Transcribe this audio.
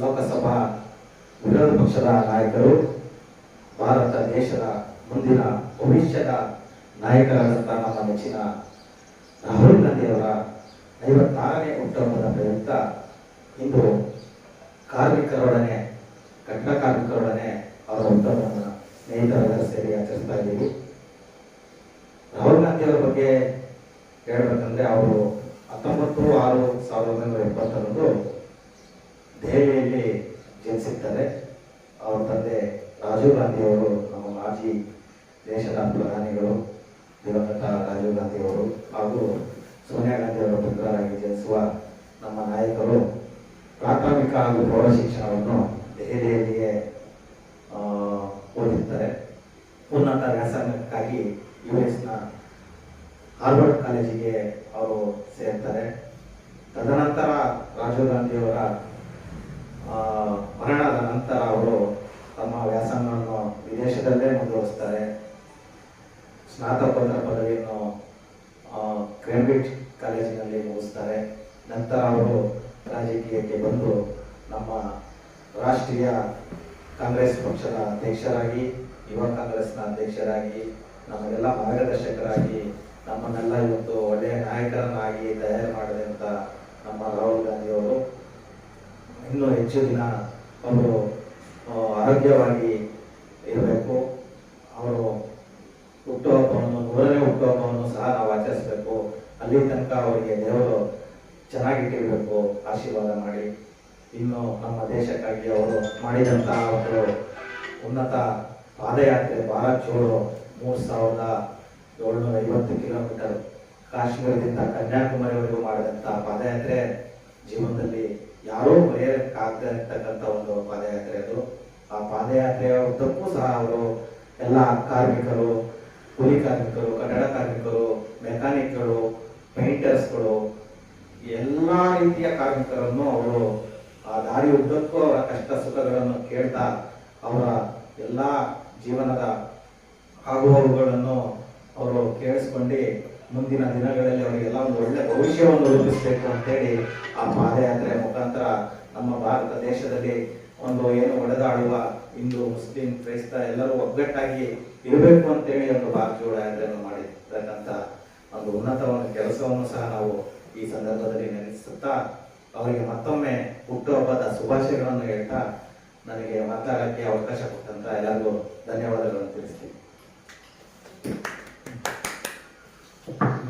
ಲೋಕಸಭಾ ವಿರೋಧ ಪಕ್ಷದ ನಾಯಕರು, ಭಾರತ ದೇಶದ ಮುಂದಿನ ಭವಿಷ್ಯದ ನಾಯಕರಾದಂಥ ನಮ್ಮ ನೆಚ್ಚಿನ ರಾಹುಲ್ ಗಾಂಧಿಯವರ 56ನೇ ಹುಟ್ಟುಹಬ್ಬದ ಪ್ರಯುಕ್ತ ಇಂದು ಕಾರ್ಮಿಕರೊಡನೆ, ಕಟ್ಟಡ ಕಾರ್ಮಿಕರೊಡನೆ ಅವರ ಹುಟ್ಟುಹಬ್ಬವನ್ನು ಸ್ನೇಹಿತರೆಲ್ಲರೂ ಸೇರಿ ಆಚರಿಸ್ತಾ ಇದ್ದೀವಿ. ರಾಹುಲ್ ಗಾಂಧಿಯವರ ಬಗ್ಗೆ ಹೇಳ್ಬೇಕಂದ್ರೆ ಅವರು 19/6/1970 ದೆಹಲಿಯಲ್ಲಿ ಜನಿಸಿರ್ತಾರೆ. ಅವರ ತಂದೆ ರಾಜೀವ್ ಗಾಂಧಿಯವರು ನಮ್ಮ ಮಾಜಿ ದೇಶದ ಪ್ರಧಾನಿಗಳು, ದಿವಂಗತ ರಾಜೀವ್ ಗಾಂಧಿಯವರು ಹಾಗೂ ಸೋನಿಯಾ ಗಾಂಧಿಯವರ ಪುತ್ರರಾಗಿ ಜನಿಸುವ ನಮ್ಮ ನಾಯಕರು ಪ್ರಾಥಮಿಕ ಹಾಗೂ ಪ್ರೌಢ ಶಿಕ್ಷಣವನ್ನು ದೆಹಲಿಯಲ್ಲಿಯೇ ಓದಿರ್ತಾರೆ. ಉನ್ನತ ವ್ಯಾಸಂಗಕ್ಕಾಗಿ US-ನ ಹಾರ್ವರ್ಡ್ ಕಾಲೇಜಿಗೆ ಅವರು ಸೇರ್ತಾರೆ. ತದನಂತರ ರಾಜೀವ್ ಗಾಂಧಿಯವರ ಮರಣದ ನಂತರ ಅವರು ತಮ್ಮ ವ್ಯಾಸಂಗವನ್ನು ವಿದೇಶದಲ್ಲೇ ಮುಂದುವರಿಸ್ತಾರೆ. ಸ್ನಾತಕೋತ್ತರ ಪದವಿಯನ್ನು ಕೇಂಬ್ರಿಡ್ಜ್ ಕಾಲೇಜಿನಲ್ಲಿ ಮುಗಿಸ್ತಾರೆ. ನಂತರ ಅವರು ರಾಜಕೀಯಕ್ಕೆ ಬಂದು ನಮ್ಮ ರಾಷ್ಟ್ರೀಯ ಕಾಂಗ್ರೆಸ್ ಪಕ್ಷದ ಅಧ್ಯಕ್ಷರಾಗಿ, ಯುವ ಕಾಂಗ್ರೆಸ್ನ ಅಧ್ಯಕ್ಷರಾಗಿ, ನಮಗೆಲ್ಲ ಮಾರ್ಗದರ್ಶಕರಾಗಿ, ನಮ್ಮನ್ನೆಲ್ಲ ಇವತ್ತು ಒಳ್ಳೆಯ ನಾಯಕರನ್ನಾಗಿ ತಯಾರು ಮಾಡಿದಂಥ ನಮ್ಮ ರಾಹುಲ್ ಗಾಂಧಿಯವರು ಇನ್ನೂ ಹೆಚ್ಚು ದಿನ ಅವರು ಆರೋಗ್ಯವಾಗಿ ಇರಬೇಕು. ಅವರು ಹುಟ್ಟುಹಬ್ಬವನ್ನು 100ನೇ ಹುಟ್ಟುಹಬ್ಬವನ್ನು ಸಹ ನಾವು ಆಚರಿಸಬೇಕು. ಅಲ್ಲಿ ತನಕ ಅವರಿಗೆ ದೇವರು ಚೆನ್ನಾಗಿಟ್ಟಿರಬೇಕು, ಆಶೀರ್ವಾದ ಮಾಡಿ. ಇನ್ನು ನಮ್ಮ ದೇಶಕ್ಕಾಗಿ ಅವರು ಮಾಡಿದಂತಹ ಒಂದು ಉನ್ನತ ಪಾದಯಾತ್ರೆ ಭಾರತ್ ಜೋಡೋ 3750 ಕಿಲೋಮೀಟರ್ ಕಾಶ್ಮೀರದಿಂದ ಕನ್ಯಾಕುಮಾರಿವರೆಗೂ ಮಾಡಿದಂಥ ಪಾದಯಾತ್ರೆ ಜೀವನದಲ್ಲಿ ಯಾರೂ ಮರೆಯೋಕ್ಕಾಗದೇ ಇರ್ತಕ್ಕಂಥ ಒಂದು ಪಾದಯಾತ್ರೆ ಅದು. ಆ ಪಾದಯಾತ್ರೆಯ ಉದ್ದಕ್ಕೂ ಸಹ ಅವರು ಎಲ್ಲ ಕಾರ್ಮಿಕರು, ಕೂಲಿ ಕಾರ್ಮಿಕರು, ಕಟ್ಟಡ ಕಾರ್ಮಿಕರು, ಮೆಕ್ಯಾನಿಕ್ಗಳು, ಪೇಂಟರ್ಸ್ಗಳು, ಎಲ್ಲ ರೀತಿಯ ಕಾರ್ಮಿಕರನ್ನು ಅವರು ಆ ದಾರಿ ಉದ್ದಕ್ಕೂ ಅವರ ಕಷ್ಟ ಸುಖಗಳನ್ನು ಕೇಳ್ತಾ ಅವರ ಎಲ್ಲ ಜೀವನದ ಆಗುಹೋಗುಗಳನ್ನು ಅವರು ಕೇಳಿಸ್ಕೊಂಡು ಮುಂದಿನ ದಿನಗಳಲ್ಲಿ ಅವರಿಗೆಲ್ಲ ಒಂದು ಒಳ್ಳೆ ಭವಿಷ್ಯವನ್ನು ರೂಪಿಸಬೇಕು ಅಂತೇಳಿ ಆ ಪಾದಯಾತ್ರೆಯ ಮುಖಾಂತರ ನಮ್ಮ ಭಾರತ ದೇಶದಲ್ಲಿ ಒಂದು ಏನು ಒಡೆದಾಡುವ ಹಿಂದೂ, ಮುಸ್ಲಿಂ, ಕ್ರೈಸ್ತ ಎಲ್ಲರೂ ಒಗ್ಗಟ್ಟಾಗಿ ಇರಬೇಕು ಅಂತೇಳಿ ಒಂದು ಭಾರತ್ ಜೋಡೋ ಯಾತ್ರೆಯನ್ನು ಮಾಡಿರ್ತಕ್ಕಂಥ ಒಂದು ಉನ್ನತ ಒಂದು ಕೆಲಸವನ್ನು ಸಹ ನಾವು ಈ ಸಂದರ್ಭದಲ್ಲಿ ನೆನೆಸುತ್ತಾ ಅವರಿಗೆ ಮತ್ತೊಮ್ಮೆ ಹುಟ್ಟುಹಬ್ಬದ ಶುಭಾಶಯಗಳನ್ನು ಹೇಳ್ತಾ ನನಗೆ ಮಾತಾಡೋಕ್ಕೆ ಅವಕಾಶ ಕೊಟ್ಟಂತ ಎಲ್ಲರಿಗೂ ಧನ್ಯವಾದಗಳನ್ನು ತಿಳಿಸ್ತೀನಿ.